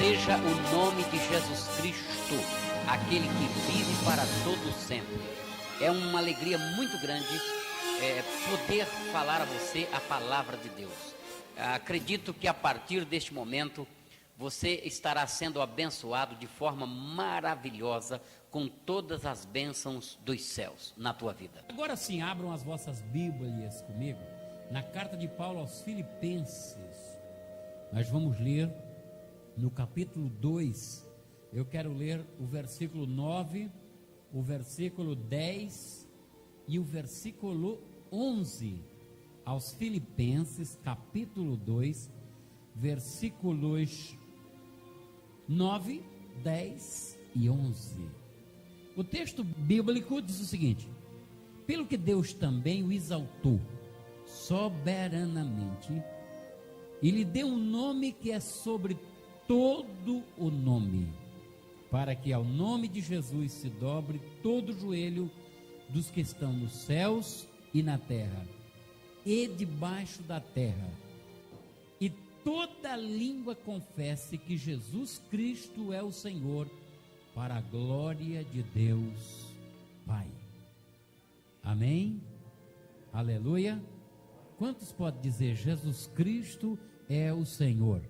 seja o nome de Jesus Cristo, aquele que vive para todo sempre. É uma alegria muito grande poder falar a você a palavra de Deus. Acredito que a partir deste momento você estará sendo abençoado de forma maravilhosa com todas as bênçãos dos céus na tua vida. Agora sim, abram as vossas Bíblias comigo na carta de Paulo aos Filipenses. Nós vamos ler no capítulo 2. Eu quero ler o versículo 9, o versículo 10 e o versículo 11. Aos Filipenses, capítulo 2, versículos 9, 10 e 11. O texto bíblico diz o seguinte: pelo que Deus também o exaltou soberanamente e lhe deu um nome que é sobre todo o nome, para que ao nome de Jesus se dobre todo o joelho dos que estão nos céus e na terra e debaixo da terra, e toda língua confesse que Jesus Cristo é o Senhor, para a glória de Deus Pai. Amém? Aleluia. Quantos podem dizer Jesus Cristo é o Senhor?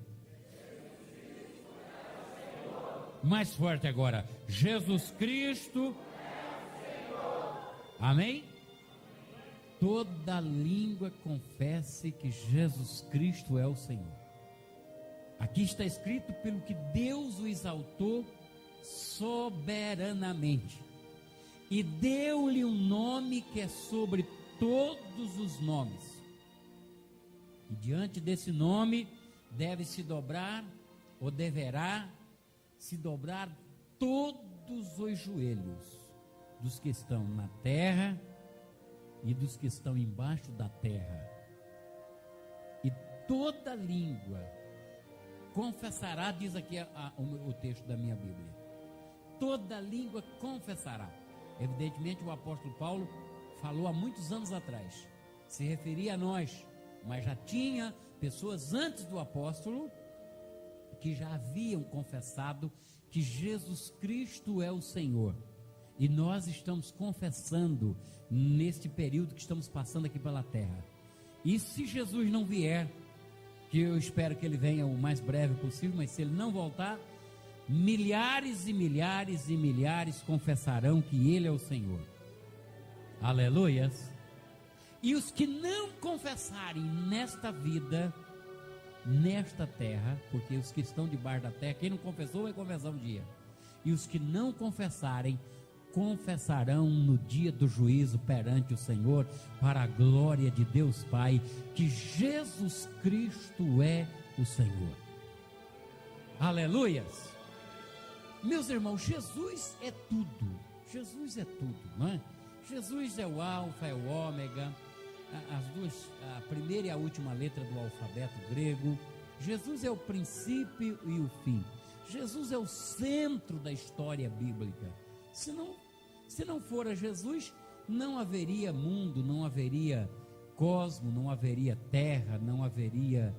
Mais forte agora. Jesus Cristo é o Senhor. Amém? Toda língua confesse que Jesus Cristo é o Senhor. Aqui está escrito: pelo que Deus o exaltou soberanamente e deu-lhe um nome que é sobre todos os nomes. E diante desse nome deve se dobrar, ou deverá se dobrar, todos os joelhos dos que estão na terra e dos que estão embaixo da terra, e toda língua confessará, diz aqui o texto da minha Bíblia, toda língua confessará. Evidentemente o apóstolo Paulo falou há muitos anos atrás, se referia a nós, mas já tinha pessoas antes do apóstolo que já haviam confessado que Jesus Cristo é o Senhor. E nós estamos confessando neste período que estamos passando aqui pela terra. E se Jesus não vier, que eu espero que ele venha o mais breve possível, mas se ele não voltar, milhares e milhares e milhares confessarão que ele é o Senhor. Aleluias. E os que não confessarem nesta vida, nesta terra, porque os que estão debaixo da terra, quem não confessou vai confessar um dia. E os que não confessarem, confessarão no dia do juízo perante o Senhor, para a glória de Deus Pai, que Jesus Cristo é o Senhor. Aleluias. Meus irmãos, Jesus é tudo. Jesus é tudo, não é? Jesus é o alfa, é o ômega, a primeira e a última letra do alfabeto grego. Jesus é o princípio e o fim. Jesus é o centro da história bíblica. Se não fora Jesus, não haveria mundo, não haveria cosmo, não haveria terra, não haveria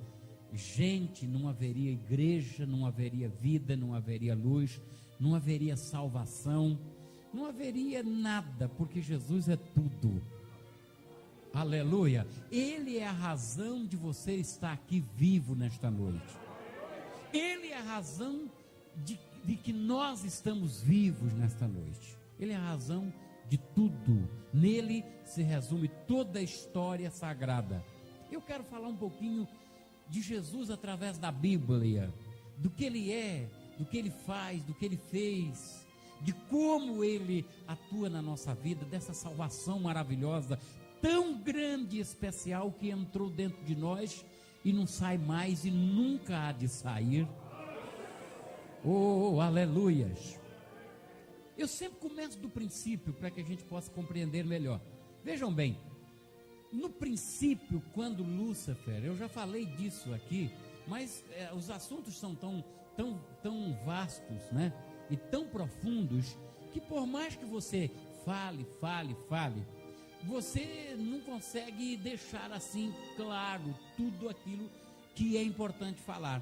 gente, não haveria igreja, não haveria vida, não haveria luz, não haveria salvação, não haveria nada, porque Jesus é tudo. Aleluia. Ele é a razão de você estar aqui vivo nesta noite. Ele é a razão de que nós estamos vivos nesta noite. Ele é a razão de tudo. Nele se resume toda a história sagrada. Eu quero falar um pouquinho de Jesus através da Bíblia, do que ele é, do que ele faz, do que ele fez, de como ele atua na nossa vida, dessa salvação maravilhosa, tão grande e especial, que entrou dentro de nós e não sai mais e nunca há de sair. Oh, aleluias. Eu sempre começo do princípio para que a gente possa compreender melhor. Vejam bem, no princípio, quando Lúcifer, eu já falei disso aqui, mas os assuntos são tão vastos, né? E tão profundos, que por mais que você fale, você não consegue deixar assim claro tudo aquilo que é importante falar.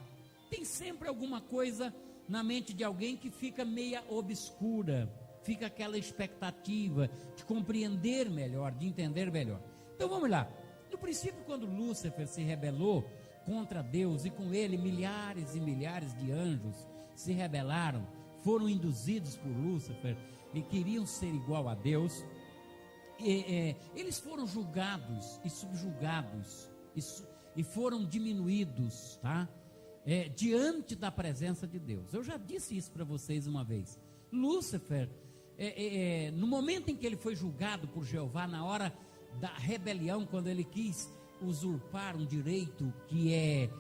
tem sempre alguma coisa na mente de alguém que fica meia obscura, fica aquela expectativa de compreender melhor, de entender melhor. Então vamos lá. No princípio, quando Lúcifer se rebelou contra Deus, e com ele milhares e milhares de anjos se rebelaram, foram induzidos por Lúcifer e queriam ser igual a Deus, eles foram julgados e subjugados e foram diminuídos, tá? Diante da presença de Deus. Eu já disse isso para vocês uma vez. Lúcifer, no momento em que ele foi julgado por Jeová, na hora da rebelião, quando ele quis usurpar um direito que é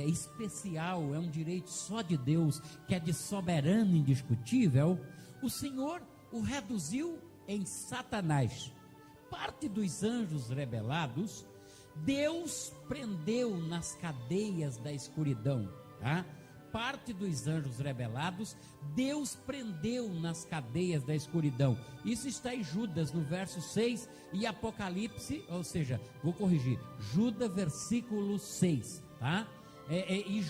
especial, é um direito só de Deus, que é de soberano indiscutível, o Senhor o reduziu em Satanás. Parte dos anjos rebelados, Deus prendeu nas cadeias da escuridão, tá? Parte dos anjos rebelados, Deus prendeu nas cadeias da escuridão. Isso está em Judas, no verso 6, e Apocalipse, ou seja, vou corrigir, Judas, versículo 6, tá? E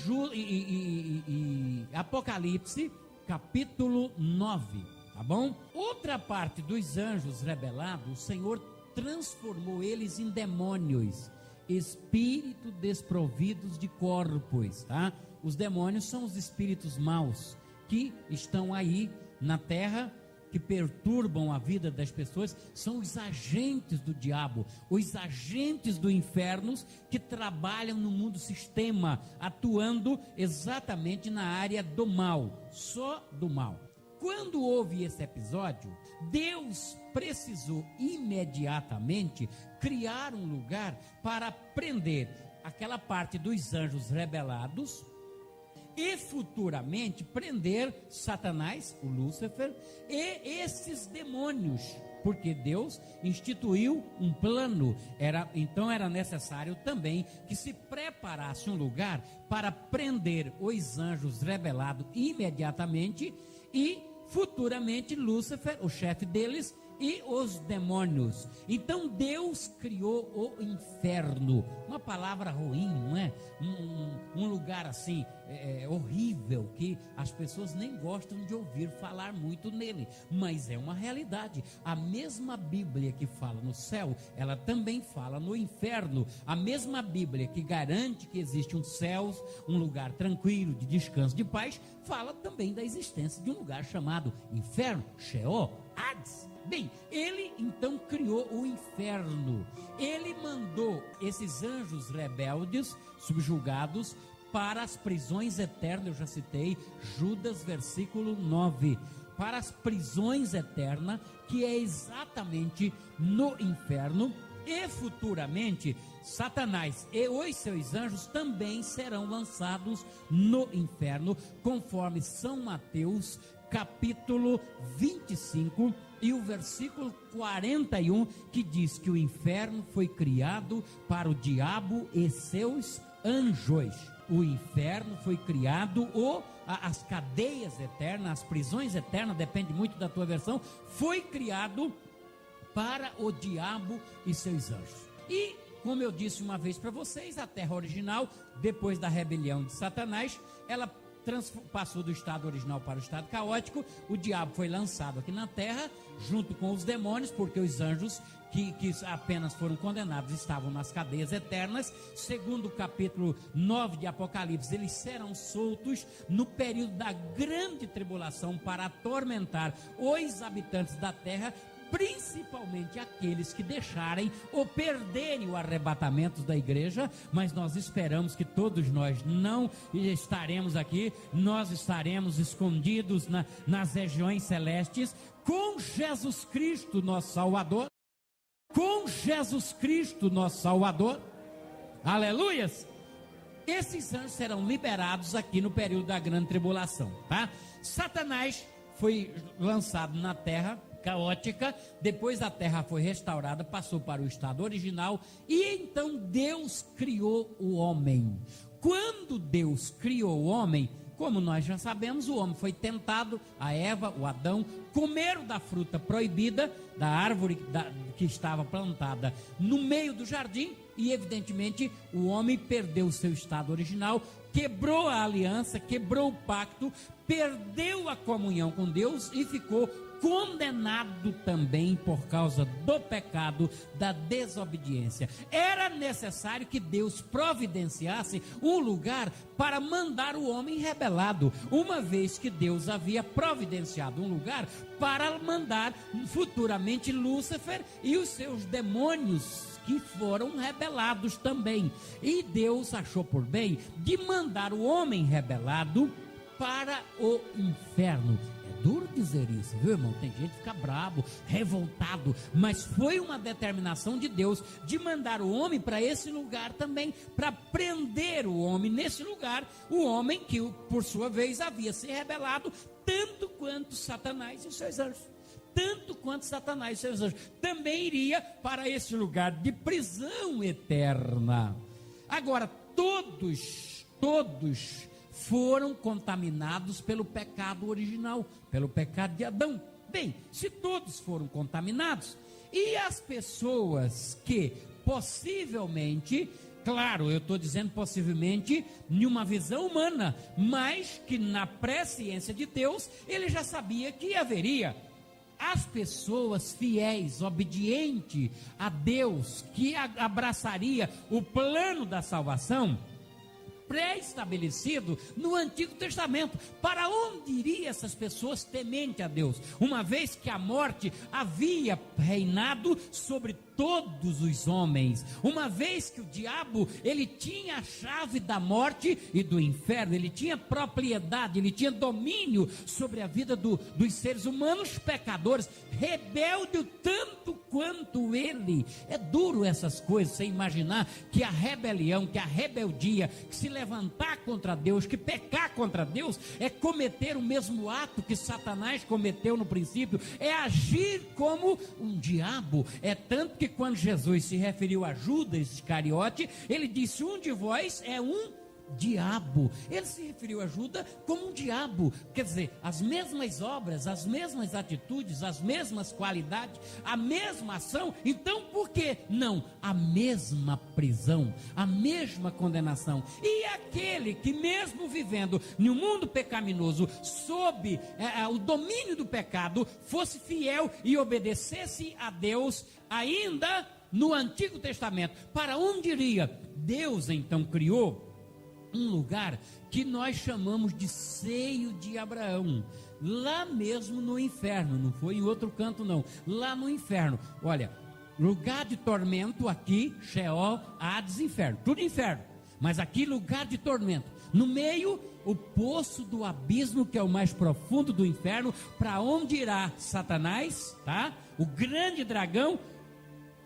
Apocalipse, capítulo 9, tá bom? Outra parte dos anjos rebelados, o Senhor transformou eles em demônios, espíritos desprovidos de corpos, tá? Os demônios são os espíritos maus que estão aí na terra, que perturbam a vida das pessoas, são os agentes do diabo, os agentes do inferno que trabalham no mundo sistema, atuando exatamente na área do mal, só do mal. Quando houve esse episódio, Deus precisou imediatamente criar um lugar para prender aquela parte dos anjos rebelados e futuramente prender Satanás, o Lúcifer, e esses demônios, porque Deus instituiu um plano. Então era necessário também que se preparasse um lugar para prender os anjos rebelados imediatamente e futuramente Lúcifer, o chefe deles, e os demônios. Então Deus criou o inferno, uma palavra ruim, não é? Um lugar assim horrível, que as pessoas nem gostam de ouvir falar muito nele, mas é uma realidade. A mesma Bíblia que fala no céu, ela também fala no inferno. A mesma Bíblia que garante que existe um céu, um lugar tranquilo, de descanso, de paz, fala também da existência de um lugar chamado inferno, Sheol, Hades. Bem, ele então criou o inferno. Ele mandou esses anjos rebeldes, subjugados, para as prisões eternas. Eu já citei Judas, versículo 9. Para as prisões eternas, que é exatamente no inferno. E futuramente, Satanás e os seus anjos também serão lançados no inferno, conforme São Mateus, capítulo 25, e o versículo 41, que diz que o inferno foi criado para o diabo e seus anjos. O inferno foi criado, ou as cadeias eternas, as prisões eternas, depende muito da tua versão, foi criado para o diabo e seus anjos. E, como eu disse uma vez para vocês, a terra original, depois da rebelião de Satanás, ela passou do estado original para o estado caótico. O diabo foi lançado aqui na terra, junto com os demônios, porque os anjos que apenas foram condenados estavam nas cadeias eternas. Segundo o capítulo 9 de Apocalipse, eles serão soltos no período da grande tribulação para atormentar os habitantes da terra, principalmente aqueles que deixarem ou perderem o arrebatamento da igreja. Mas nós esperamos que todos nós não estaremos aqui, nós estaremos escondidos nas regiões celestes, com Jesus Cristo, nosso Salvador, com Jesus Cristo, nosso Salvador, aleluias. Esses anjos serão liberados aqui no período da grande tribulação, tá? Satanás foi lançado na terra caótica, depois a terra foi restaurada, passou para o estado original, e então Deus criou o homem. Quando Deus criou o homem, como nós já sabemos, o homem foi tentado, a Eva, o Adão, comeram da fruta proibida, da árvore que estava plantada no meio do jardim, e evidentemente o homem perdeu o seu estado original, quebrou a aliança, quebrou o pacto, perdeu a comunhão com Deus e ficou condenado também por causa do pecado, da desobediência. Era necessário que Deus providenciasse um lugar para mandar o homem rebelado, uma vez que Deus havia providenciado um lugar para mandar futuramente Lúcifer e os seus demônios, que foram rebelados também. E Deus achou por bem de mandar o homem rebelado para o inferno. É duro dizer isso, viu, irmão? Tem gente que fica bravo, revoltado, mas foi uma determinação de Deus de mandar o homem para esse lugar também, para prender o homem nesse lugar, o homem que por sua vez havia se rebelado, tanto quanto Satanás e seus anjos. Tanto quanto Satanás e seus anjos, também iria para esse lugar de prisão eterna. Agora, todos foram contaminados pelo pecado original, pelo pecado de Adão. Bem, se todos foram contaminados, e as pessoas que possivelmente, claro, eu estou dizendo possivelmente em uma visão humana, mas que na presciência de Deus, ele já sabia que haveria as pessoas fiéis, obedientes a Deus, que abraçaria o plano da salvação pré-estabelecido no Antigo Testamento. Para onde iriam essas pessoas temente a Deus, uma vez que a morte havia reinado sobre todos os homens, uma vez que o diabo, ele tinha a chave da morte e do inferno, ele tinha propriedade, ele tinha domínio sobre a vida dos seres humanos pecadores, rebelde tanto quanto ele. É duro essas coisas, você imaginar que a rebelião, que a rebeldia, que se levantar contra Deus, que pecar contra Deus, é cometer o mesmo ato que Satanás cometeu no princípio, é agir como um diabo. É tanto que quando Jesus se referiu a Judas Iscariote, ele disse: um de vós é um diabo. Ele se referiu a Judas como um diabo, quer dizer, as mesmas obras, as mesmas atitudes, as mesmas qualidades, a mesma ação. Então por que não a mesma prisão, a mesma condenação? E aquele que mesmo vivendo no mundo pecaminoso, sob o domínio do pecado, fosse fiel e obedecesse a Deus, ainda no Antigo Testamento, para onde iria? Deus então criou um lugar que nós chamamos de seio de Abraão, lá mesmo no inferno, não foi em outro canto não, lá no inferno. Olha, lugar de tormento aqui, Sheol, Hades, inferno, tudo inferno, mas aqui lugar de tormento, no meio o poço do abismo, que é o mais profundo do inferno, para onde irá Satanás, tá? O grande dragão,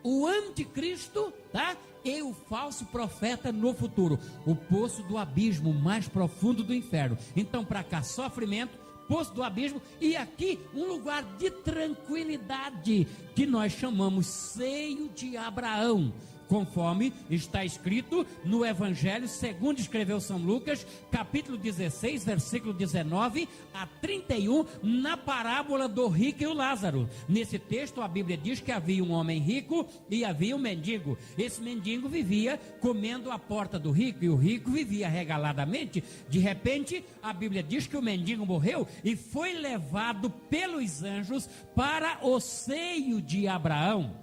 o anticristo, tá? E o falso profeta no futuro, o poço do abismo mais profundo do inferno. Então para cá sofrimento, poço do abismo, e aqui um lugar de tranquilidade, que nós chamamos seio de Abraão, conforme está escrito no Evangelho segundo escreveu São Lucas, capítulo 16, versículo 19 a 31, na parábola do rico e o Lázaro. Nesse texto a Bíblia diz que havia um homem rico e havia um mendigo. Esse mendigo vivia comendo à porta do rico, e o rico vivia regaladamente. De repente a Bíblia diz que o mendigo morreu e foi levado pelos anjos para o seio de Abraão.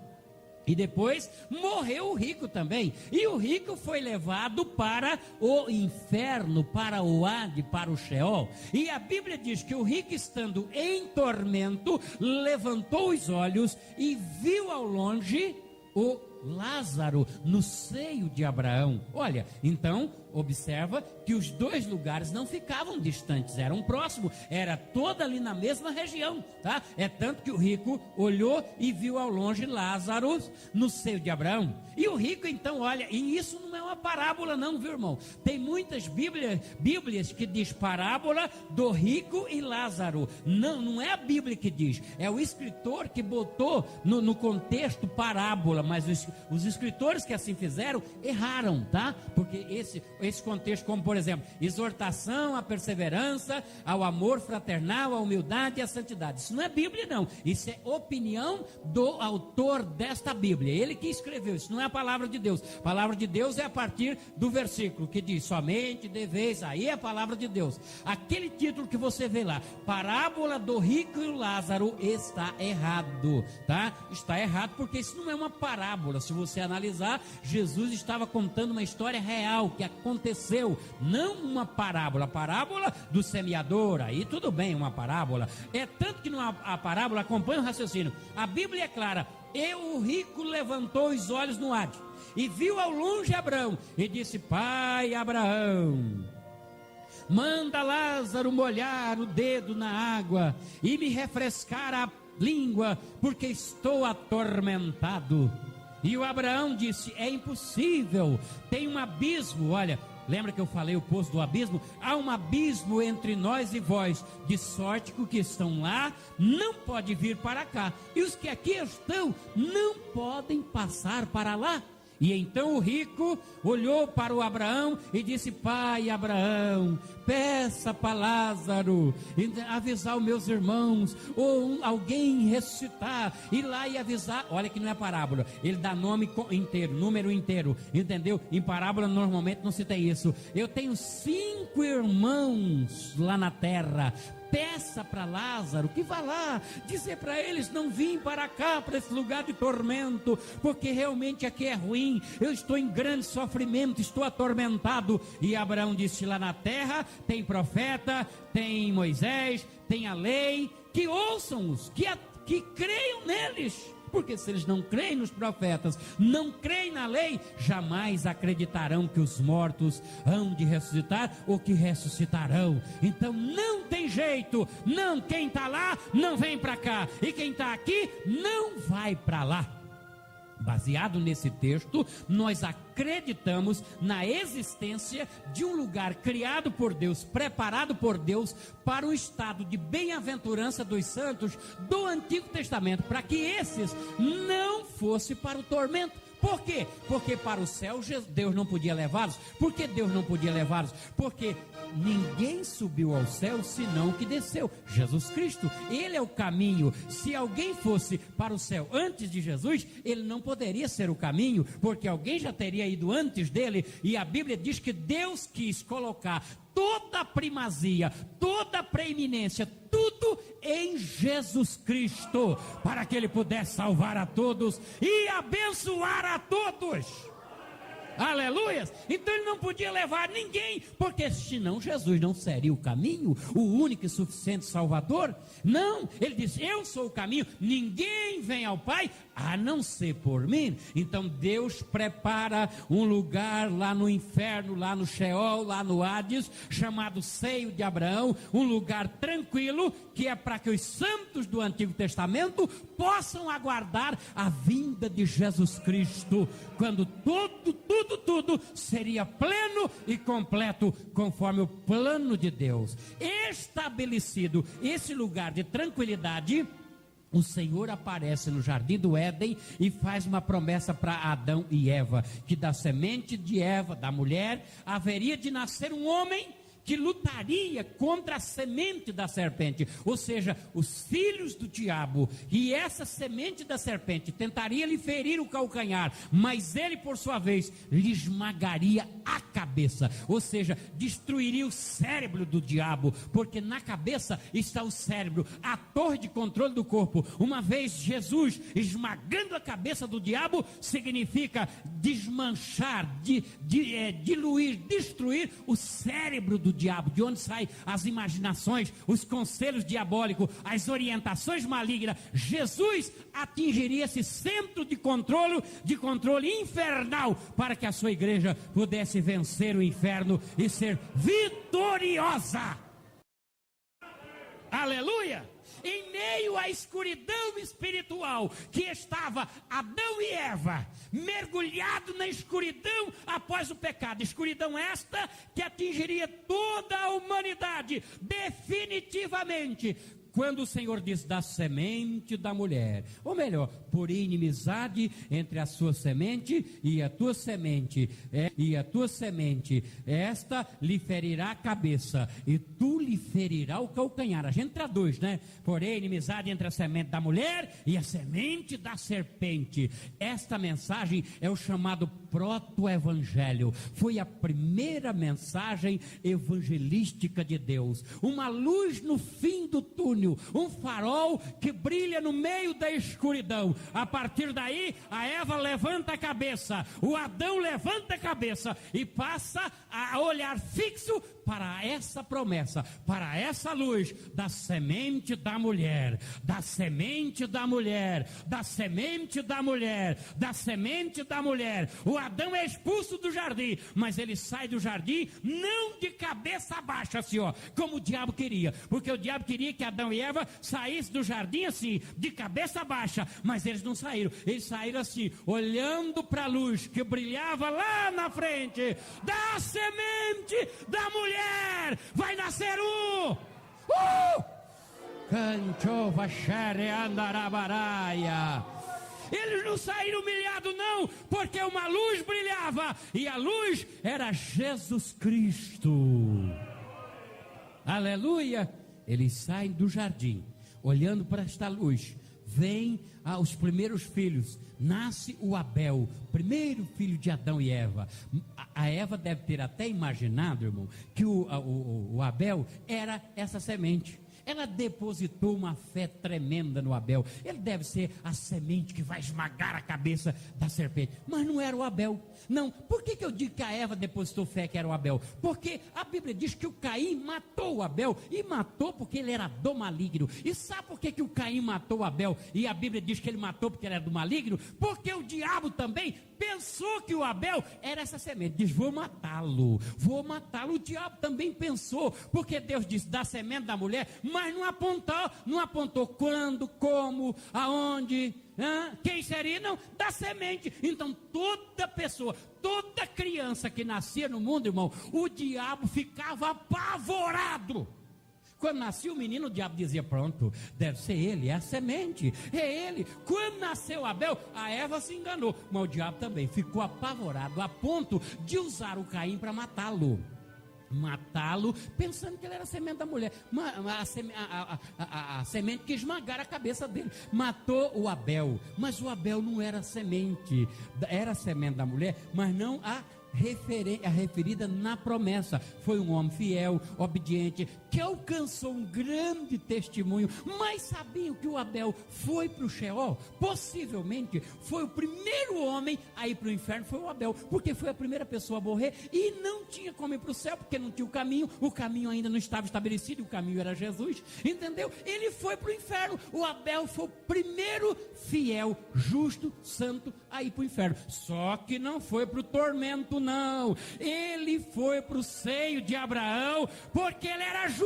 E depois morreu o rico também, e o rico foi levado para o inferno, para o Hades, para o Sheol. E a Bíblia diz que o rico, estando em tormento, levantou os olhos e viu ao longe o Lázaro no seio de Abraão. Olha, então observa que os dois lugares não ficavam distantes, eram próximos, era toda ali na mesma região, tá? É tanto que o rico olhou e viu ao longe Lázaro no seio de Abraão. E o rico então olha, e isso não é uma parábola não, viu, irmão? Tem muitas bíblias que diz parábola do rico e Lázaro. Não é a Bíblia que diz, é o escritor que botou no contexto parábola, mas os escritores que assim fizeram erraram, tá? Porque esse contexto, como por exemplo, exortação à perseverança, ao amor fraternal, à humildade e à santidade. Isso não é Bíblia, não. Isso é opinião do autor desta Bíblia. Ele que escreveu. Isso não é a palavra de Deus. A palavra de Deus é a partir do versículo que diz: somente deveis. Aí é a palavra de Deus. Aquele título que você vê lá, parábola do rico e o Lázaro, está errado, tá? Está errado porque isso não é uma parábola. Se você analisar, Jesus estava contando uma história real que aconteceu, não uma parábola. A parábola do semeador, aí tudo bem, uma parábola. É tanto que a parábola acompanha o raciocínio. A Bíblia é clara: e o rico levantou os olhos no Hades e viu ao longe Abraão e disse: pai Abraão, manda Lázaro molhar o dedo na água e me refrescar a língua, porque estou atormentado. E o Abraão disse: é impossível, tem um abismo. Olha, lembra que eu falei o poço do abismo? Há um abismo entre nós e vós, de sorte que os que estão lá não podem vir para cá, e os que aqui estão não podem passar para lá. E então o rico olhou para o Abraão e disse: pai Abraão, peça para Lázaro avisar os meus irmãos, ou alguém ressuscitar, ir lá e avisar. Olha que não é parábola, ele dá nome inteiro, número inteiro, entendeu? Em parábola normalmente não se tem isso. Eu tenho 5 irmãos lá na terra. Peça para Lázaro que vá lá dizer para eles não vim para cá, para esse lugar de tormento, porque realmente aqui é ruim, eu estou em grande sofrimento, estou atormentado. E Abraão disse: lá na terra tem profeta, tem Moisés, tem a lei, que ouçam-os, que creiam neles. Porque se eles não creem nos profetas, não creem na lei, jamais acreditarão que os mortos hão de ressuscitar, ou que ressuscitarão. Então não tem jeito, não, quem está lá não vem para cá, e quem está aqui não vai para lá. Baseado nesse texto, nós acreditamos na existência de um lugar criado por Deus, preparado por Deus para o estado de bem-aventurança dos santos do Antigo Testamento, para que esses não fossem para o tormento. Por quê? Porque para o céu Deus não podia levá-los. Por que Deus não podia levá-los? Porque ninguém subiu ao céu senão o que desceu, Jesus Cristo. Ele é o caminho. Se alguém fosse para o céu antes de Jesus, ele não poderia ser o caminho, porque alguém já teria ido antes dele. E a Bíblia diz que Deus quis colocar toda a primazia, toda a preeminência, tudo em Jesus Cristo, para que ele pudesse salvar a todos e abençoar a todos. Aleluias. Então ele não podia levar ninguém, porque senão Jesus não seria o caminho, o único e suficiente Salvador. Não, ele disse: eu sou o caminho, ninguém vem ao Pai a não ser por mim. Então Deus prepara um lugar lá no inferno, lá no Sheol, lá no Hades, chamado Seio de Abraão, um lugar tranquilo, que é para que os santos do Antigo Testamento possam aguardar a vinda de Jesus Cristo, quando tudo seria pleno e completo, conforme o plano de Deus. Estabelecido esse lugar de tranquilidade, o Senhor aparece no jardim do Éden e faz uma promessa para Adão e Eva, que da semente de Eva, da mulher, haveria de nascer um homem que lutaria contra a semente da serpente, ou seja, os filhos do diabo. E essa semente da serpente tentaria lhe ferir o calcanhar, mas ele, por sua vez, lhe esmagaria a cabeça, ou seja, destruiria o cérebro do diabo, porque na cabeça está o cérebro, a torre de controle do corpo. Uma vez Jesus esmagando a cabeça do diabo, significa desmanchar, diluir, destruir o cérebro do diabo, de onde saem as imaginações, os conselhos diabólicos, as orientações malignas. Jesus atingiria esse centro de controle infernal, para que a sua igreja pudesse vencer o inferno e ser vitoriosa. Aleluia! Em meio à escuridão espiritual que estava Adão e Eva, mergulhado na escuridão após o pecado, escuridão esta que atingiria toda a humanidade definitivamente. quando o Senhor diz da semente da mulher, ou melhor, por inimizade entre a sua semente e a tua semente, esta lhe ferirá a cabeça e tu lhe ferirá o calcanhar. A gente traduz, né? Porém, inimizade entre a semente da mulher e a semente da serpente. Esta mensagem é o chamado proto-evangelho. Foi a primeira mensagem evangelística de Deus. Uma luz no fim do túnel, um farol que brilha no meio da escuridão. A partir daí, a Eva levanta a cabeça, o Adão levanta a cabeça e passa a olhar fixo para essa promessa, para essa luz da semente da mulher, da semente da mulher, da semente da mulher, da semente da mulher. O Adão é expulso do jardim, mas ele sai do jardim não de cabeça baixa assim, ó, como o diabo queria, porque o diabo queria que Adão e Eva saíssem do jardim assim, de cabeça baixa, mas eles não saíram, eles saíram assim, olhando para a luz que brilhava lá na frente. Da semente da mulher vai nascer Canchova xere andarabaraia. Eles não saíram humilhados não, porque uma luz brilhava, e a luz era Jesus Cristo. Aleluia. Eles saem do jardim, olhando para esta luz. Vem os primeiros filhos, nasce o Abel, primeiro filho de Adão e Eva. A Eva deve ter até imaginado, irmão, que o Abel era essa semente. Ela depositou uma fé tremenda no Abel. Ele deve ser a semente que vai esmagar a cabeça da serpente. Mas não era o Abel. Não. Por que eu digo que a Eva depositou fé que era o Abel? Porque a Bíblia diz que o Caim matou o Abel. E matou porque ele era do maligno. E sabe por que o Caim matou o Abel? E a Bíblia diz que ele matou porque ele era do maligno? Porque o diabo também pensou que o Abel era essa semente. Diz, vou matá-lo. Vou matá-lo. O diabo também pensou. Porque Deus disse, da semente da mulher, mas não apontou quando, como, aonde, quem seria, não, da semente. Então toda pessoa, toda criança que nascia no mundo, irmão, o diabo ficava apavorado. Quando nascia o menino, o diabo dizia, pronto, deve ser ele, é a semente, é ele. Quando nasceu Abel, a Eva se enganou, mas o diabo também ficou apavorado, a ponto de usar o Caim para matá-lo, pensando que ele era a semente da mulher, a semente que esmagara a cabeça dele. Matou o Abel, mas o Abel não era semente, era a semente da mulher, mas não a referida na promessa. Foi um homem fiel, obediente, que alcançou um grande testemunho. Mas sabiam que o Abel foi para o Sheol? Possivelmente foi o primeiro homem a ir para o inferno, foi o Abel, porque foi a primeira pessoa a morrer e não tinha como ir para o céu, porque não tinha o caminho ainda não estava estabelecido, o caminho era Jesus, entendeu? Ele foi para o inferno. O Abel foi o primeiro fiel, justo, santo a ir para o inferno, só que não foi para o tormento, não. Ele foi para o seio de Abraão, porque ele era justo.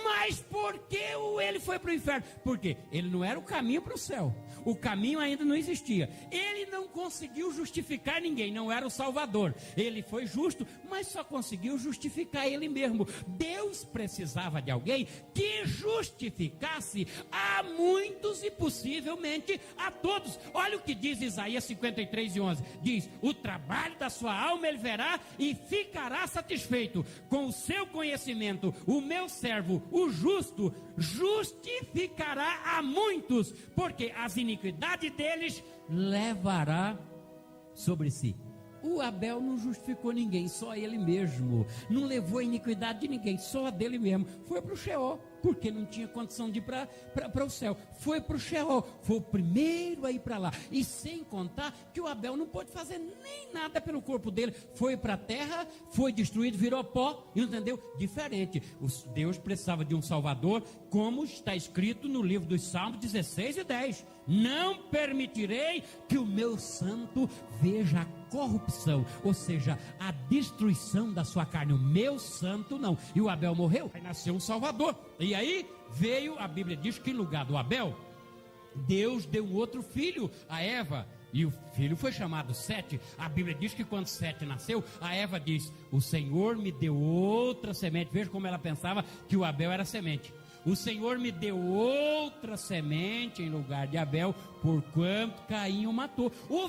Mas por que ele foi para o inferno? Porque ele não era o caminho para o céu, o caminho ainda não existia, ele não conseguiu justificar ninguém, não era o Salvador. Ele foi justo, mas só conseguiu justificar ele mesmo. Deus precisava de alguém que justificasse a muitos e possivelmente a todos. Olha o que diz Isaías 53:11, diz, o trabalho da sua alma ele verá e ficará satisfeito. Com o seu conhecimento, o meu servo, o justo, justificará a muitos, porque as iniquidades deles levará sobre si. O Abel não justificou ninguém, só ele mesmo. Não levou a iniquidade de ninguém, só a dele mesmo. Foi para o Sheol, porque não tinha condição de ir para o céu. Foi para o Sheol, foi o primeiro a ir para lá. E sem contar que o Abel não pôde fazer nem nada pelo corpo dele. Foi para a terra, foi destruído, virou pó, entendeu? Diferente. Deus precisava de um Salvador, como está escrito no livro dos Salmos 16:10. Não permitirei que o meu santo veja a corrupção, ou seja, a destruição da sua carne. O meu santo não. E o Abel morreu, aí nasceu um Salvador. E aí veio, a Bíblia diz que em lugar do Abel, Deus deu um outro filho a Eva, E o filho foi chamado Sete. A Bíblia diz que quando Sete nasceu, a Eva diz: o Senhor me deu outra semente. Veja como ela pensava que o Abel era semente. O Senhor me deu outra semente em lugar de Abel, porquanto Caim o matou. O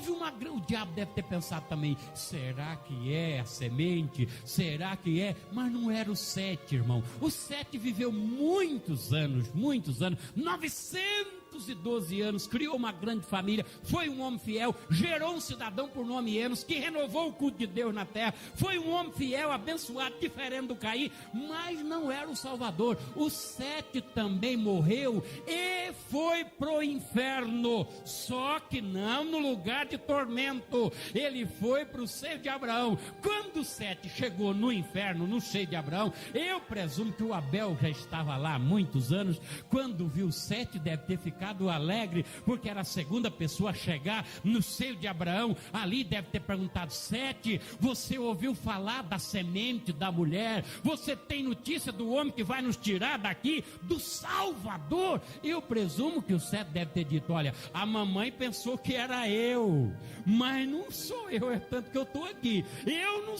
diabo deve ter pensado também: será que é a semente? Será que é? Mas não era o Sete, irmão. O Sete viveu muitos anos, 912 anos, criou uma grande família, foi um homem fiel, gerou um cidadão por nome Enos, que renovou o culto de Deus na terra, foi um homem fiel, abençoado, diferente do Caim, mas não era o Salvador. O Sete também morreu e foi pro inferno, só que não no lugar de tormento, ele foi pro seio de Abraão. Quando o Sete chegou no inferno, no seio de Abraão, eu presumo que o Abel já estava lá há muitos anos. Quando viu o Sete, deve ter ficado alegre, porque era a segunda pessoa a chegar no seio de Abraão. Ali deve ter perguntado: Sete, você ouviu falar da semente da mulher? Você tem notícia do homem que vai nos tirar daqui, do Salvador? Eu presumo que o Sete deve ter dito: olha, a mamãe pensou que era eu, mas não sou eu, é tanto que eu estou aqui. Eu não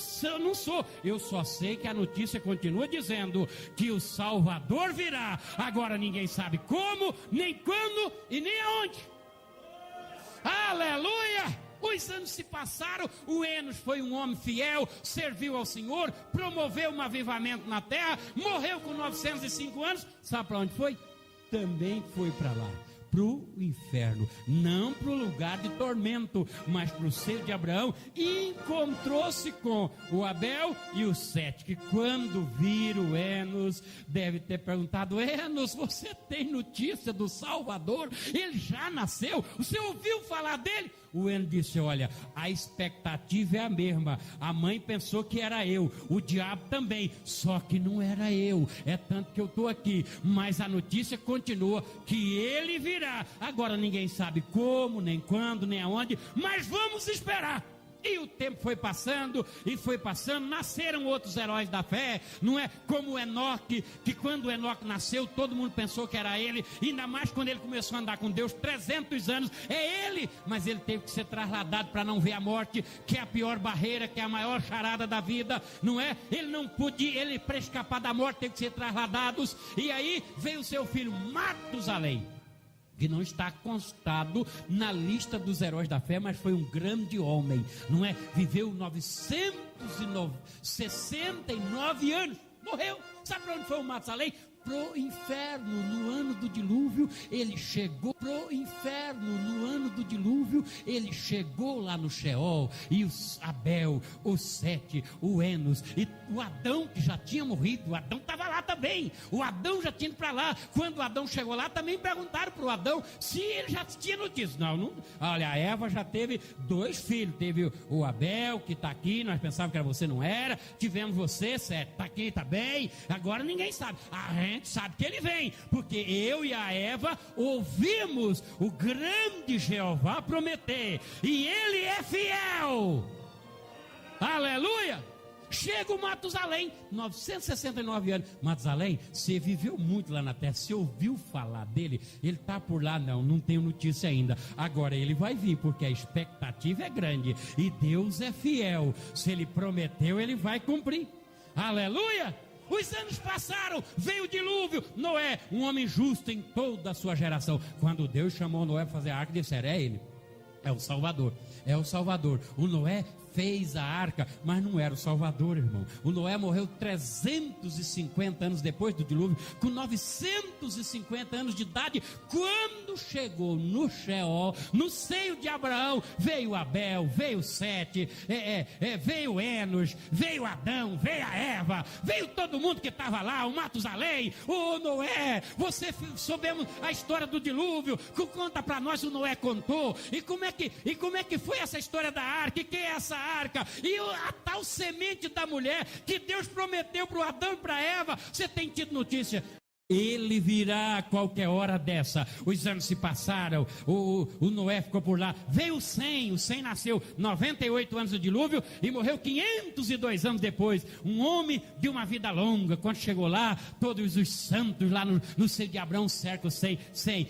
sou. Eu só sei que a notícia continua dizendo que o Salvador virá. Agora ninguém sabe como, nem quando e nem aonde. Aleluia! Os anos se passaram, o Enos foi um homem fiel, serviu ao Senhor, promoveu um avivamento na terra, morreu com 905 anos. Sabe para onde foi? Também foi para lá, para o inferno, não para o lugar de tormento, mas para o seio de Abraão, e encontrou-se com o Abel e o Sete, que quando viram Enos, deve ter perguntado: Enos, você tem notícia do Salvador? Ele já nasceu? Você ouviu falar dele? O Enos disse: olha, a expectativa é a mesma. A mãe pensou que era eu, o diabo também, só que não era eu. É tanto que eu estou aqui, mas a notícia continua que ele virá. Agora ninguém sabe como, nem quando, nem aonde, mas vamos esperar. E o tempo foi passando, e foi passando, nasceram outros heróis da fé, não é? Como o Enoque, que quando o Enoque nasceu, todo mundo pensou que era ele, ainda mais quando ele começou a andar com Deus, 300 anos, é ele, mas ele teve que ser trasladado para não ver a morte, que é a pior barreira, que é a maior charada da vida, não é? Ele não podia, ele para escapar da morte, teve que ser trasladados, e aí veio o seu filho Matusalém, que não está constado na lista dos heróis da fé, mas foi um grande homem, não é? Viveu 969 anos, morreu. Sabe para onde foi o Matusalém? Pro inferno. No ano do dilúvio ele chegou pro inferno. No ano do dilúvio ele chegou lá no Sheol, e os Abel, o Sete, o Enos e o Adão, que já tinha morrido, o Adão estava lá também, o Adão já tinha ido para lá. Quando o Adão chegou lá, também perguntaram para o Adão se ele já tinha notícia. Não, olha, a Eva já teve 2 filhos, teve o Abel, que está aqui, nós pensávamos que era você, não era, tivemos você, Sete, está aqui, está bem, agora ninguém sabe. A gente sabe que ele vem, porque eu e a Eva ouvimos o grande Jeová prometer, e ele é fiel. Aleluia! Chega o Matusalém, 969 anos. Matusalém, você viveu muito lá na terra, você ouviu falar dele? Ele está por lá? Não tenho notícia ainda. Agora ele vai vir, porque a expectativa é grande, e Deus é fiel. Se ele prometeu, ele vai cumprir. Aleluia! Os anos passaram, veio o dilúvio. Noé, um homem justo em toda a sua geração. Quando Deus chamou Noé para fazer a arca, disseram: é ele, é o Salvador, é o Salvador. O Noé fez a arca, mas não era o Salvador, irmão. O Noé morreu 350 anos depois do dilúvio, com 950 anos de idade. Quando chegou no Sheol, no seio de Abraão, veio Abel, veio Sete, veio Enos, veio Adão, veio a Eva, veio todo mundo que estava lá, o Matusalém, o Noé. Você soubemos a história do dilúvio, que conta para nós, o Noé contou. E como é que foi essa história da arca? E quem é essa arca? E a tal semente da mulher que Deus prometeu para o Adão e para Eva. Você tem tido notícia? Ele virá a qualquer hora dessa. Os anos se passaram, o Noé ficou por lá, veio o Sem nasceu 98 anos do dilúvio e morreu 502 anos depois. Um homem de uma vida longa. Quando chegou lá, todos os santos lá no seio de Abraão cercam o Sem.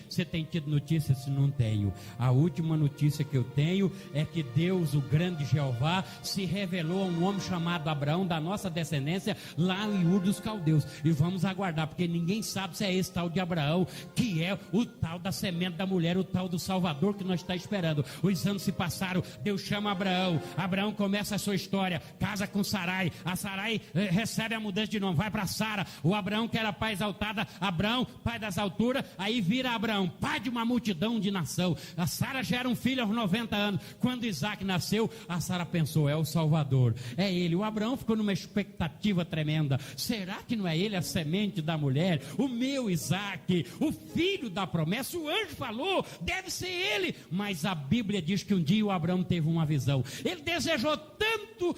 Você tem tido notícia? Se não tenho. A última notícia que eu tenho é que Deus, o grande Jeová, se revelou a um homem chamado Abraão, da nossa descendência, lá em Ur dos Caldeus. E vamos aguardar, porque ninguém sabe se é esse tal de Abraão, que é o tal da semente da mulher, o tal do Salvador que nós estamos esperando. Os anos se passaram, Deus chama Abraão começa a sua história, casa com Sarai, a Sarai recebe a mudança de nome, vai para Sara. O Abraão que era pai exaltada, Abraão, pai das alturas, aí vira Abraão, pai de uma multidão de nação. A Sara gera um filho aos 90 anos, quando Isaac nasceu, a Sara pensou, é o Salvador, é ele. O Abraão ficou numa expectativa tremenda, será que não é ele a semente da mulher, o meu Isaac, o filho da promessa? O anjo falou, deve ser ele. Mas a Bíblia diz que um dia o Abraão teve uma visão, ele desejou tanto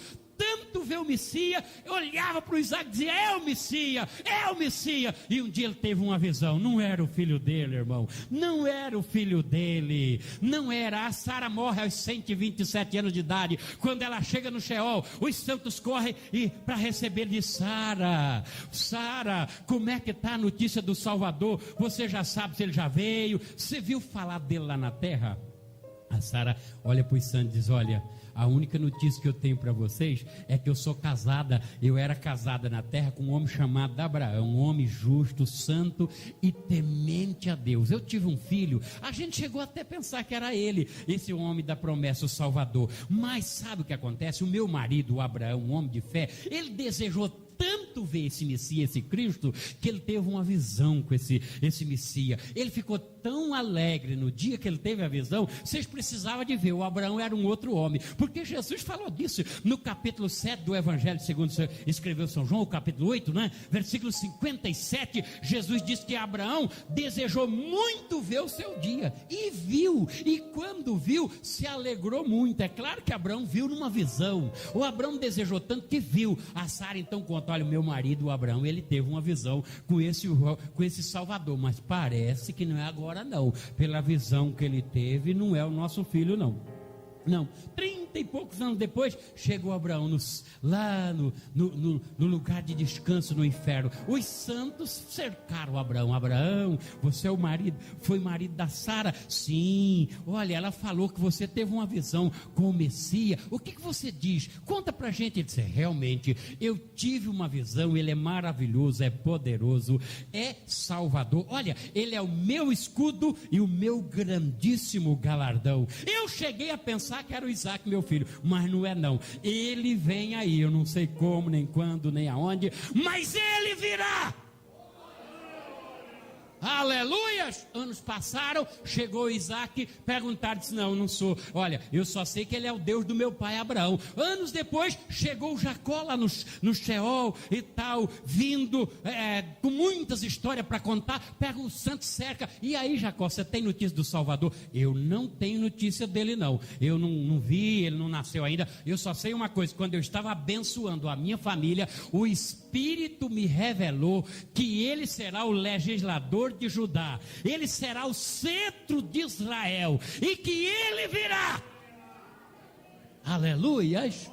ver o Messias, olhava para o Isaac e dizia, é o Messias, e um dia ele teve uma visão, não era o filho dele, irmão, não era o filho dele, não era. A Sara morre aos 127 anos de idade, quando ela chega no Sheol, os santos correm para receber de Sara, como é que está a notícia do Salvador? Você já sabe se ele já veio, você viu falar dele lá na terra? A Sara olha para os santos e diz, olha, a única notícia que eu tenho para vocês é que eu sou casada, eu era casada na terra com um homem chamado Abraão, um homem justo, santo e temente a Deus. Eu tive um filho, a gente chegou até a pensar que era ele, esse homem da promessa, o Salvador. Mas sabe o que acontece? O meu marido, o Abraão, um homem de fé, ele desejou tanto ver esse Messias, esse Cristo, que ele teve uma visão com esse Messias. Ele ficou tão alegre no dia que ele teve a visão, vocês precisavam de ver, o Abraão era um outro homem, porque Jesus falou disso no capítulo 7 do Evangelho segundo escreveu São João, o capítulo 8, né? Versículo 57, Jesus disse que Abraão desejou muito ver o seu dia, e viu, e quando viu, se alegrou muito. É claro que Abraão viu numa visão, o Abraão desejou tanto que viu. A Sara então conta, olha, o meu marido, o Abraão, ele teve uma visão com esse Salvador, mas parece que não é agora não, pela visão que ele teve, não é o nosso filho não, 30 e poucos anos depois, chegou Abraão lá no lugar de descanso no inferno. Os santos cercaram Abraão, você é o marido, foi marido da Sara? Sim, olha, ela falou que você teve uma visão com o Messias, o que você diz? Conta pra gente. Ele disse, realmente, eu tive uma visão, ele é maravilhoso, é poderoso, é Salvador, olha, ele é o meu escudo e o meu grandíssimo galardão. Eu cheguei a pensar que era o Isaac, meu filho, mas não é não, ele vem aí, eu não sei como, nem quando, nem aonde, mas ele virá. Aleluias! Anos passaram, chegou Isaac, perguntaram, disse, não sou, olha, eu só sei que ele é o Deus do meu pai Abraão. Anos depois, chegou Jacó lá no Sheol e tal, vindo com muitas histórias para contar, pega o santo, cerca, e aí Jacó, você tem notícia do Salvador? Eu não tenho notícia dele não, eu não vi, ele não nasceu ainda, eu só sei uma coisa, quando eu estava abençoando a minha família, o Espírito me revelou que ele será o legislador de Judá, ele será o centro de Israel, e que ele virá. Aleluias!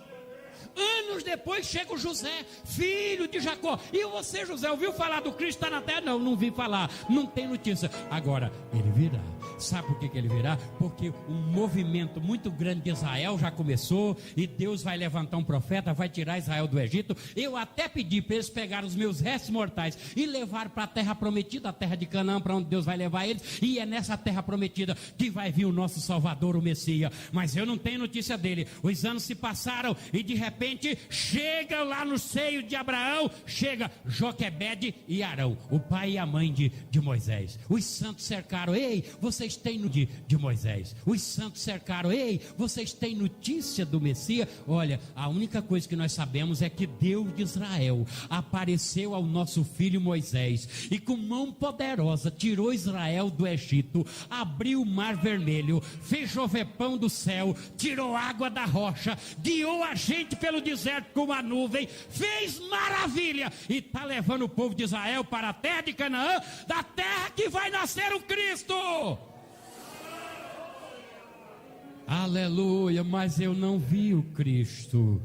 Anos depois chega o José, filho de Jacó. E você, José, ouviu falar do Cristo está na terra? Não vi falar, não tem notícia. Agora, ele virá. Sabe por que ele virá? Porque um movimento muito grande de Israel já começou, e Deus vai levantar um profeta, vai tirar Israel do Egito. Eu até pedi para eles pegarem os meus restos mortais e levar para a terra prometida, a terra de Canaã, para onde Deus vai levar eles, e é nessa terra prometida que vai vir o nosso Salvador, o Messias. Mas eu não tenho notícia dele. Os anos se passaram e de repente chega lá no seio de Abraão, chega Joquebede e Arão, o pai e a mãe de Moisés. Os santos cercaram, ei, vocês vocês têm de Moisés? Os santos cercaram, ei, vocês têm notícia do Messias? Olha, a única coisa que nós sabemos é que Deus de Israel apareceu ao nosso filho Moisés, e com mão poderosa tirou Israel do Egito, abriu o mar vermelho, fez chover pão do céu, tirou água da rocha, guiou a gente pelo deserto com uma nuvem, fez maravilha, e está levando o povo de Israel para a terra de Canaã, da terra que vai nascer o Cristo. Aleluia, mas eu não vi o Cristo.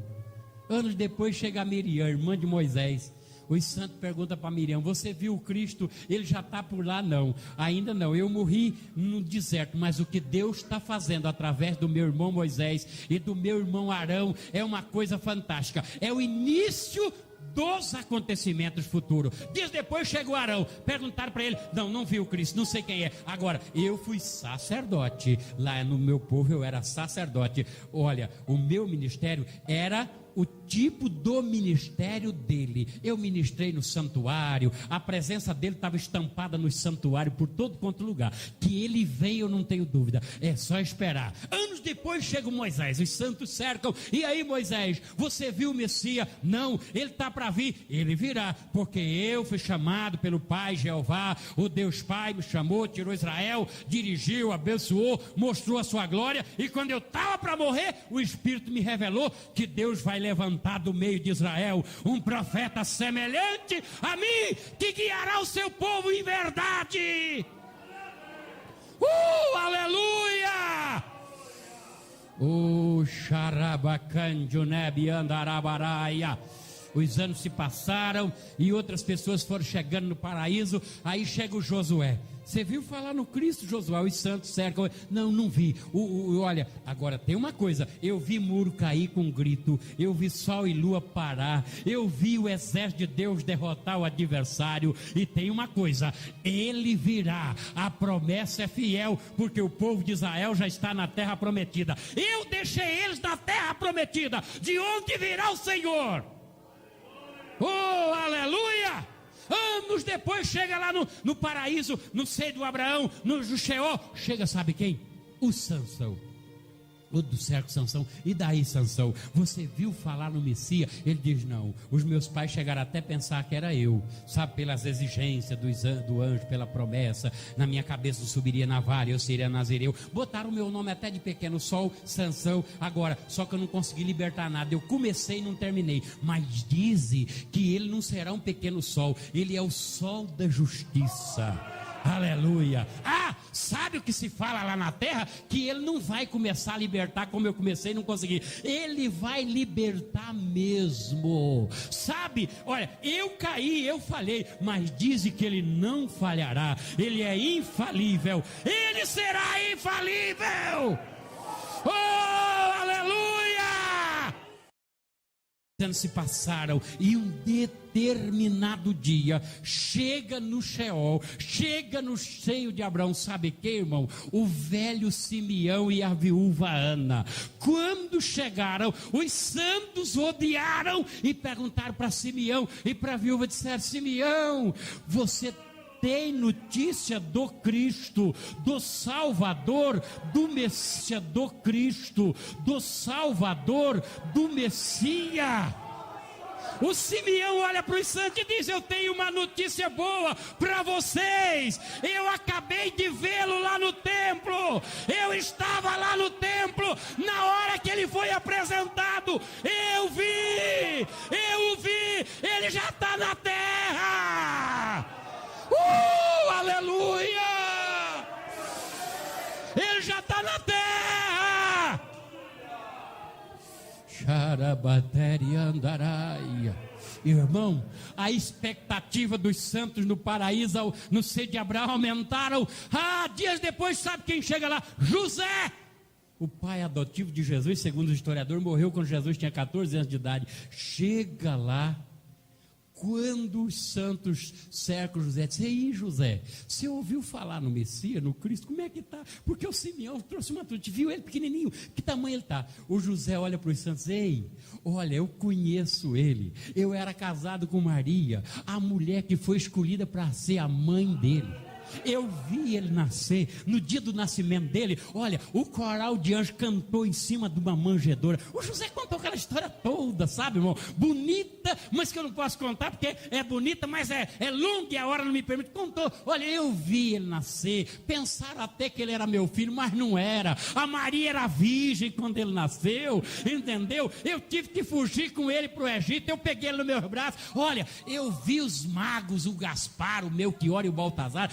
Anos depois chega a Miriam, irmã de Moisés. Os santos perguntam para Miriam: você viu o Cristo? Ele já está por lá? Não, ainda não, eu morri no deserto, mas o que Deus está fazendo através do meu irmão Moisés e do meu irmão Arão é uma coisa fantástica, é o início dos acontecimentos futuros. Dias depois chega o Arão, perguntaram para ele: não viu o Cristo, não sei quem é. Agora, eu fui sacerdote, lá no meu povo eu era sacerdote. Olha, o meu ministério era o tipo do ministério dele. Eu ministrei no santuário, a presença dele estava estampada no santuário por todo quanto lugar. Que ele vem, eu não tenho dúvida, é só esperar. Anos depois chega o Moisés, os santos cercam: e aí, Moisés, você viu o Messias? Não, ele está para vir. Ele virá, porque eu fui chamado pelo Pai Jeová, o Deus Pai me chamou, tirou Israel, dirigiu, abençoou, mostrou a sua glória, e quando eu estava para morrer, o Espírito me revelou que Deus vai levantar do meio de Israel um profeta semelhante a mim, que guiará o seu povo em verdade. Aleluia! Xarabacandiunebi andarabaraia. Os anos se passaram e outras pessoas foram chegando no paraíso. Aí chega o Josué: você viu falar no Cristo, Josué? Os santos cercam. Não vi. Olha, agora tem uma coisa: eu vi muro cair com um grito, eu vi sol e lua parar, eu vi o exército de Deus derrotar o adversário. E tem uma coisa: ele virá, a promessa é fiel, porque o povo de Israel já está na terra prometida. Eu deixei eles na terra prometida, de onde virá o Senhor. Aleluia! Anos depois chega lá no paraíso, no seio do Abraão, no Sheol, chega, sabe quem? O Sansão. O do cerco Sansão. E daí, Sansão, você viu falar no Messias? Ele diz: não, os meus pais chegaram até a pensar que era eu, sabe, pelas exigências do anjo, pela promessa. Na minha cabeça eu subiria na vara, eu seria nazireu. Botaram o meu nome até de pequeno sol, Sansão. Agora, só que eu não consegui libertar nada, eu comecei e não terminei. Mas dizem que ele não será um pequeno sol, ele é o sol da justiça. Aleluia. Sabe o que se fala lá na terra? Que ele não vai começar a libertar como eu comecei e não consegui. Ele vai libertar mesmo. Sabe, olha, eu caí, eu falhei, mas dizem que ele não falhará. Ele é infalível. Ele será infalível. Aleluia! Anos se passaram e um determinado dia chega no Sheol, chega no seio de Abraão, sabe quem, irmão? O velho Simeão e a viúva Ana. Quando chegaram, os santos rodearam e perguntaram para Simeão e para a viúva, disseram: Simeão, você tem notícia do Cristo, do Salvador, do Messias, do Cristo, do Salvador, do Messias? O Simeão olha para os santos e diz: eu tenho uma notícia boa para vocês. Eu acabei de vê-lo lá no templo. Eu estava lá no templo na hora que ele foi apresentado. Eu vi. Ele já está na terra. Aleluia! Ele já está na terra. Xarabatéria andaraia. Irmão, a expectativa dos santos no paraíso, no seio de Abraão, aumentaram. Dias depois, sabe quem chega lá? José, o pai adotivo de Jesus, segundo o historiador, morreu quando Jesus tinha 14 anos de idade. Chega lá. Quando os santos cercam José, diz: ei, José, você ouviu falar no Messias, no Cristo? Como é que está? Porque o Simeão trouxe uma notícia, viu ele pequenininho, que tamanho ele está? O José olha para os santos: ei, olha, eu conheço ele, eu era casado com Maria, a mulher que foi escolhida para ser a mãe dele. Eu vi ele nascer. No dia do nascimento dele, olha, o coral de anjos cantou em cima de uma manjedoura. O José contou aquela história toda, sabe, irmão? Bonita, mas que eu não posso contar porque é bonita, mas é longa e a hora não me permite. Contou, olha, eu vi ele nascer. Pensaram até que ele era meu filho, mas não era. A Maria era virgem quando ele nasceu, entendeu? Eu tive que fugir com ele para o Egito. Eu peguei ele no meu braço. Olha, eu vi os magos, o Gaspar, o Melchior e o Baltazar,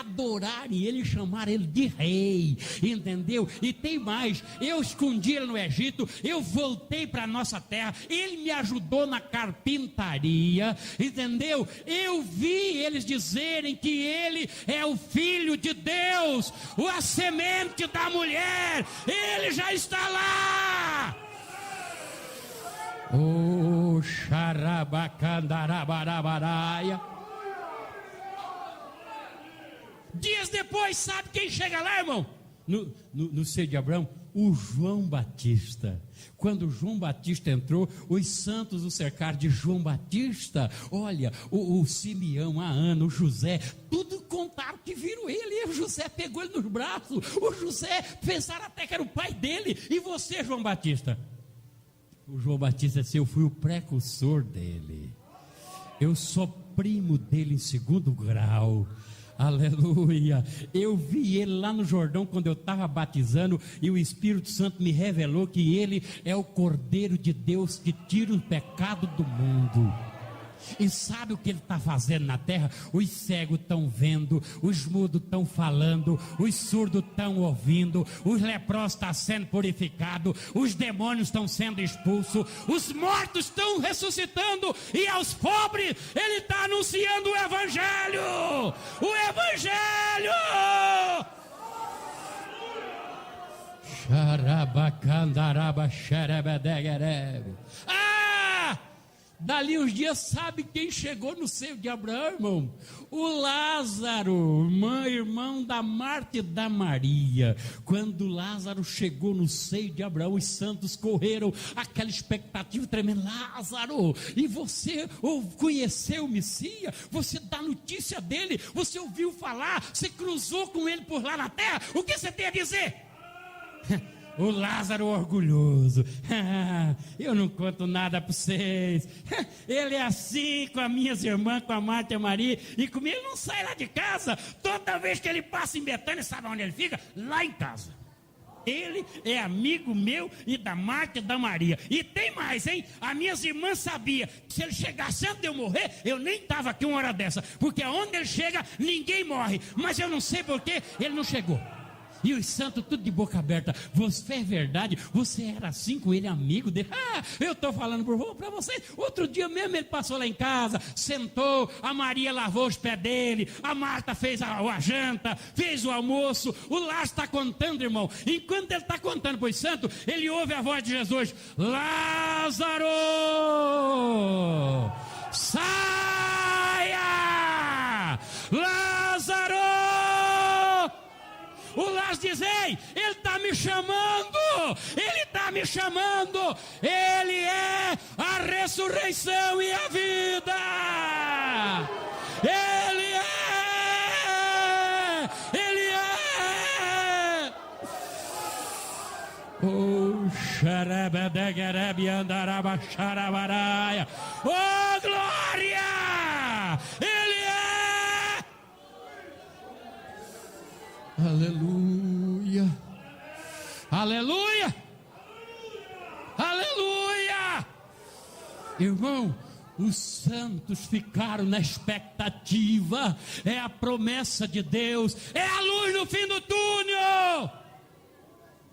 adorarem ele e chamar ele de rei, entendeu? E tem mais, eu escondi ele no Egito, eu voltei para a nossa terra, ele me ajudou na carpintaria, entendeu? Eu vi eles dizerem que ele é o Filho de Deus, a semente da mulher, ele já está lá. Oh, xarabacandarabarabaraia. Dias depois, sabe quem chega lá, irmão? No seio de Abraão, o João Batista. Quando João Batista entrou, os santos o cercaram de João Batista. Olha, o Simeão, a Ana, o José, tudo contaram que viram ele. E o José pegou ele nos braços. O José pensaram até que era o pai dele. E você, João Batista? O João Batista disse: eu fui o precursor dele. Eu sou primo dele em 2º grau. Aleluia. Eu vi ele lá no Jordão quando eu estava batizando, e o Espírito Santo me revelou que ele é o Cordeiro de Deus que tira o pecado do mundo. E sabe o que ele está fazendo na terra? Os cegos estão vendo, os mudos estão falando, os surdos estão ouvindo, os leprosos estão sendo purificados, os demônios estão sendo expulsos, os mortos estão ressuscitando, e aos pobres ele está anunciando o Evangelho. O Evangelho! Xarabacandaraba xerebedegerebe. Dali uns dias, sabe quem chegou no seio de Abraão, irmão? O Lázaro, irmão da Marta e da Maria. Quando Lázaro chegou no seio de Abraão, os santos correram, aquela expectativa tremenda. Lázaro, e você conheceu o Messias? Você dá notícia dele? Você ouviu falar? Você cruzou com ele por lá na terra? O que você tem a dizer? O Lázaro orgulhoso. Eu não conto nada para vocês. Ele é assim com as minhas irmãs, com a Marta e a Maria, e comigo ele não sai lá de casa. Toda vez que ele passa em Betânia, sabe onde ele fica? Lá em casa. Ele é amigo meu e da Marta e da Maria. E tem mais, hein? As minhas irmãs sabiam que se ele chegasse antes de eu morrer, eu nem estava aqui uma hora dessa. Porque onde ele chega, ninguém morre. Mas eu não sei por que ele não chegou. E os santos tudo de boca aberta. Você é verdade? Você era assim com ele, amigo dele? Eu estou falando para vocês. Outro dia mesmo ele passou lá em casa, sentou, a Maria lavou os pés dele, a Marta fez a janta, fez o almoço. O Lázaro está contando, irmão. Enquanto ele está contando para os santos, ele ouve a voz de Jesus: Lázaro, saia! Lázaro! O Lázaro diz: ei, ele está me chamando, ele está me chamando, ele é a ressurreição e a vida, ele é, oh, xarabadegarebe andaraba xarabaraia, oh, glória, ele é. Aleluia, aleluia, aleluia. Irmão, os santos ficaram na expectativa. É a promessa de Deus, é a luz no fim do túnel.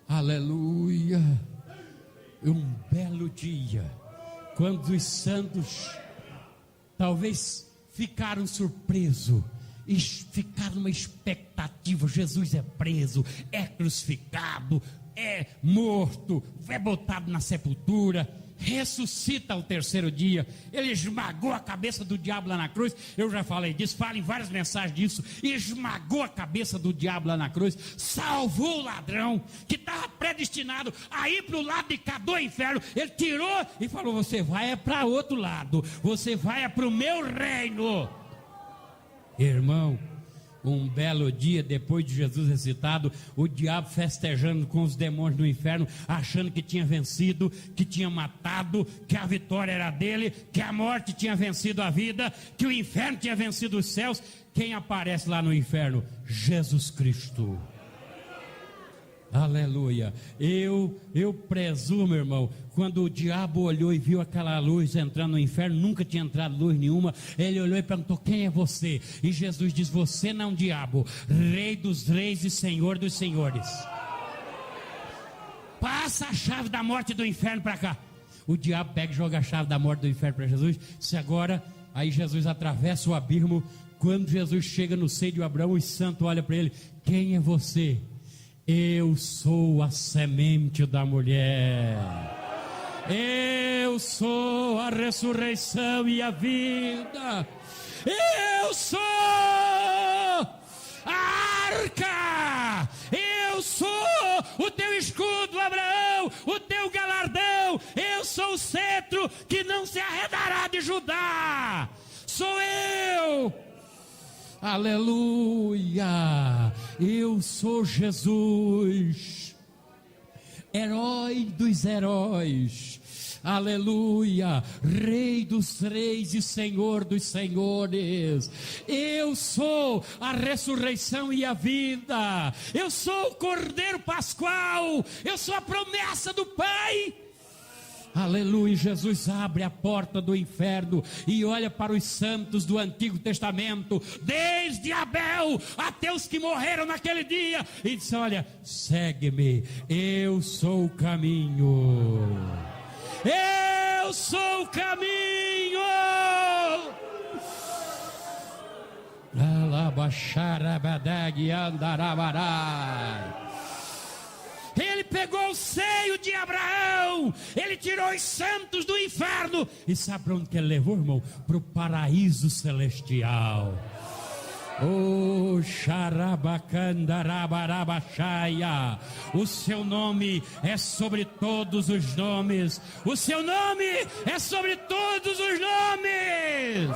Aleluia. Um belo dia, quando os santos talvez ficaram surpresos e ficaram numa expectativa. Jesus é preso, é crucificado, é morto, é botado na sepultura, ressuscita ao 3º dia. Ele esmagou a cabeça do diabo lá na cruz. Eu já falei disso, falo em várias mensagens disso. Esmagou a cabeça do diabo lá na cruz, salvou o ladrão que estava predestinado a ir para o lado de cá do inferno. Ele tirou e falou: você vai para outro lado, você vai para o meu reino. Irmão, Um belo dia, depois de Jesus ressuscitado, o diabo festejando com os demônios do inferno, achando que tinha vencido, que tinha matado, que a vitória era dele, que a morte tinha vencido a vida, que o inferno tinha vencido os céus. Quem aparece lá no inferno? Jesus Cristo. Aleluia. Eu presumo, irmão, quando o diabo olhou e viu aquela luz entrando no inferno, nunca tinha entrado luz nenhuma, ele olhou e perguntou: quem é você? E Jesus diz: você não, diabo, Rei dos reis e Senhor dos senhores. Passa a chave da morte do inferno para cá. O diabo pega e joga a chave da morte do inferno para Jesus. Se agora, aí Jesus atravessa o abismo. Quando Jesus chega no seio de Abraão, o santo olha para ele: quem é você? Eu sou a semente da mulher. Eu sou a ressurreição e a vida. Eu sou a arca. Eu sou o teu escudo, Abraão, o teu galardão. Eu sou o cetro que não se arredará de Judá. Sou eu. Aleluia. Eu sou Jesus, herói dos heróis. Aleluia. Rei dos reis e Senhor dos senhores. Eu sou a ressurreição e a vida. Eu sou o Cordeiro Pascual. Eu sou a promessa do Pai. Aleluia. Jesus abre a porta do inferno e olha para os santos do Antigo Testamento, desde Abel até os que morreram naquele dia, e diz: olha, segue-me, eu sou o caminho. Eu sou o caminho. Alabaxarabadeg andarabarai. Ele pegou o seio de Abraão, ele tirou os santos do inferno, e sabe para onde que ele levou, irmão? Para o paraíso celestial. Oh, xarabacandarabarabachaya. O seu nome é sobre todos os nomes. O seu nome é sobre todos os nomes.